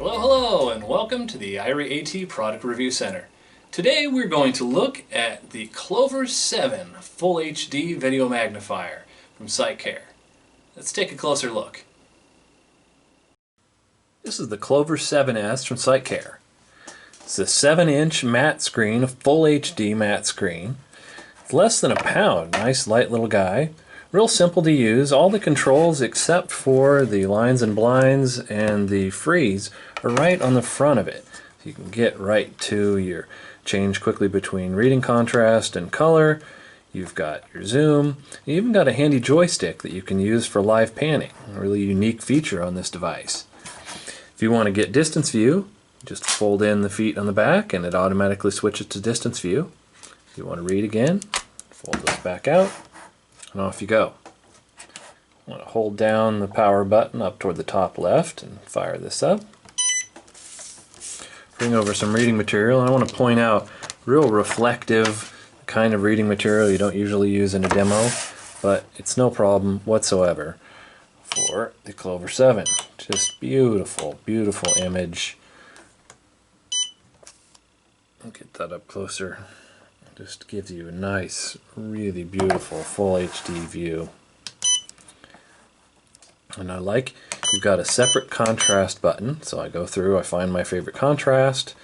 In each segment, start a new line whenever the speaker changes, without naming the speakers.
Hello, hello, and welcome to the Irie AT Product Review Center. Today we're going to look at the Clover 7 Full HD Video Magnifier from SiteCare. Let's take a closer look. This is the Clover 7S from SiteCare. It's a 7-inch matte screen, a full HD matte screen. It's less than a pound, nice light little guy. Real simple to use. All the controls except for the lines and blinds and the freeze are right on the front of it. So you can get right to your change quickly between reading contrast and color. You've got your zoom. You even got a handy joystick that you can use for live panning. A really unique feature on this device. If you want to get distance view, just fold in the feet on the back and it automatically switches to distance view. If you want to read again, fold this back out. And off you go. I want to hold down the power button up toward the top left and fire this up. Bring over some reading material, and I want to point out real reflective kind of reading material you don't usually use in a demo, but it's no problem whatsoever for the Clover 7. Just beautiful, beautiful image. I'll get that up closer. Just gives you a nice, really beautiful full HD view. And I like you've got a separate contrast button, so I go through, I find my favorite contrast.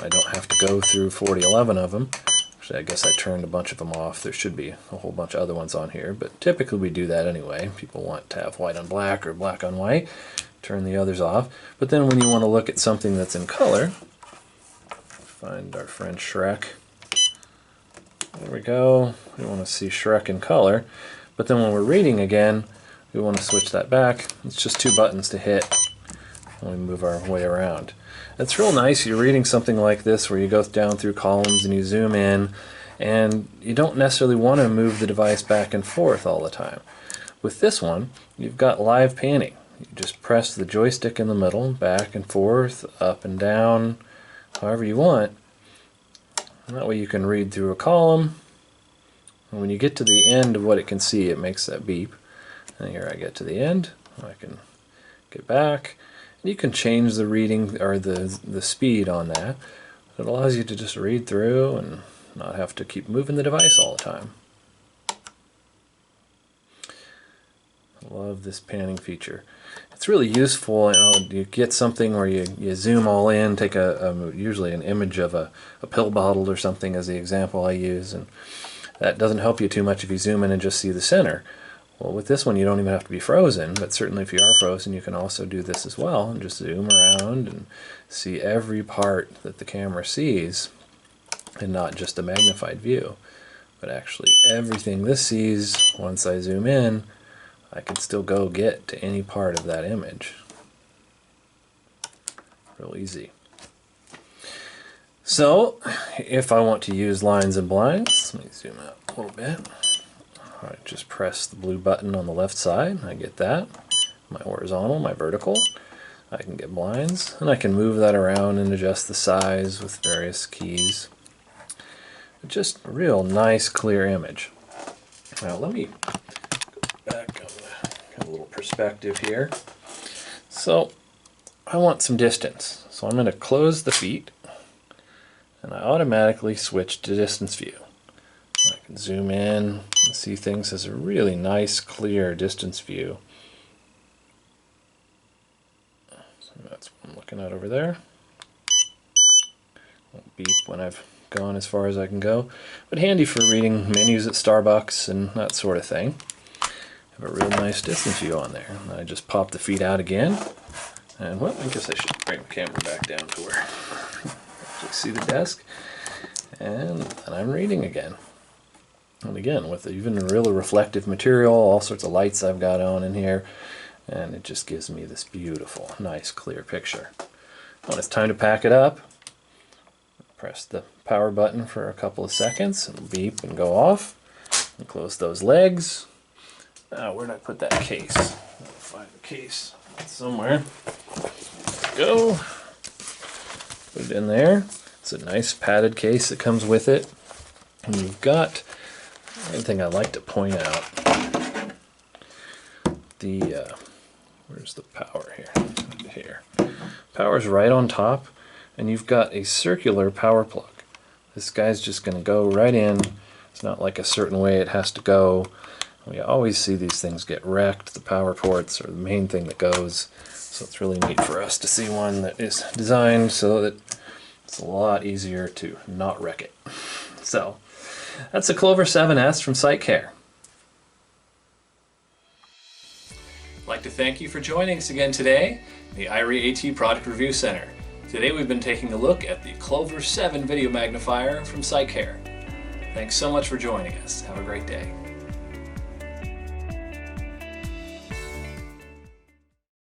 I don't have to go through 4011 of them. Actually, I guess I turned a bunch of them off. There should be a whole bunch of other ones on here, but typically we do that anyway. People want to have white on black or black on white. Turn the others off. But then when you want to look at something that's in color, find our friend Shrek. There we go. We want to see Shrek in color. But then when we're reading again, we want to switch that back. It's just two buttons to hit when we move our way around. It's real nice. You're reading something like this where you go down through columns and you zoom in, and you don't necessarily want to move the device back and forth all the time. With this one, you've got live panning. You just press the joystick in the middle, back and forth, up and down, however you want. That way you can read through a column, and when you get to the end of what it can see, it makes that beep. And here I get to the end, I can get back, and you can change the reading or the speed on that. It allows you to just read through and not have to keep moving the device all the time. I love this panning feature. It's really useful. You get something where you zoom all in, take usually an image of a pill bottle or something as the example I use, and that doesn't help you too much if you zoom in and just see the center. Well, with this one you don't even have to be frozen, but certainly if you are frozen you can also do this as well and just zoom around and see every part that the camera sees, and not just a magnified view, but actually everything this sees. Once I zoom in, I can still go get to any part of that image. Real easy. So, if I want to use lines and blinds, let me zoom out a little bit. I just press the blue button on the left side, I get that. My horizontal, my vertical. I can get blinds, and I can move that around and adjust the size with various keys. Just a real nice, clear image. Now let me go back on a little perspective here. So I want some distance. So I'm going to close the feet, and I automatically switch to distance view. I can zoom in and see things as a really nice, clear distance view. So that's what I'm looking at over there. Won't beep when I've gone as far as I can go, but handy for reading menus at Starbucks and that sort of thing. Have a real nice distance view on there. And I just pop the feet out again, and well, I guess I should bring the camera back down to where you see the desk, and I'm reading again. And again, with even really reflective material, all sorts of lights I've got on in here, and it just gives me this beautiful, nice, clear picture. When it's time to pack it up, press the power button for a couple of seconds, and beep and go off, and close those legs. Now, where did I put that case? I'll find the case somewhere. There we go. Put it in there. It's a nice padded case that comes with it. And you've got one thing I like to point out, the Where's the power here? Here. Power's right on top, and you've got a circular power plug. This guy's just going to go right in. It's not like a certain way it has to go. We always see these things get wrecked. The power ports are the main thing that goes. So it's really neat for us to see one that is designed so that it's a lot easier to not wreck it. So that's a Clover 7S from SiteCare. I'd like to thank you for joining us again today in the Irie AT Product Review Center. Today we've been taking a look at the Clover 7 video magnifier from SiteCare. Thanks so much for joining us. Have a great day.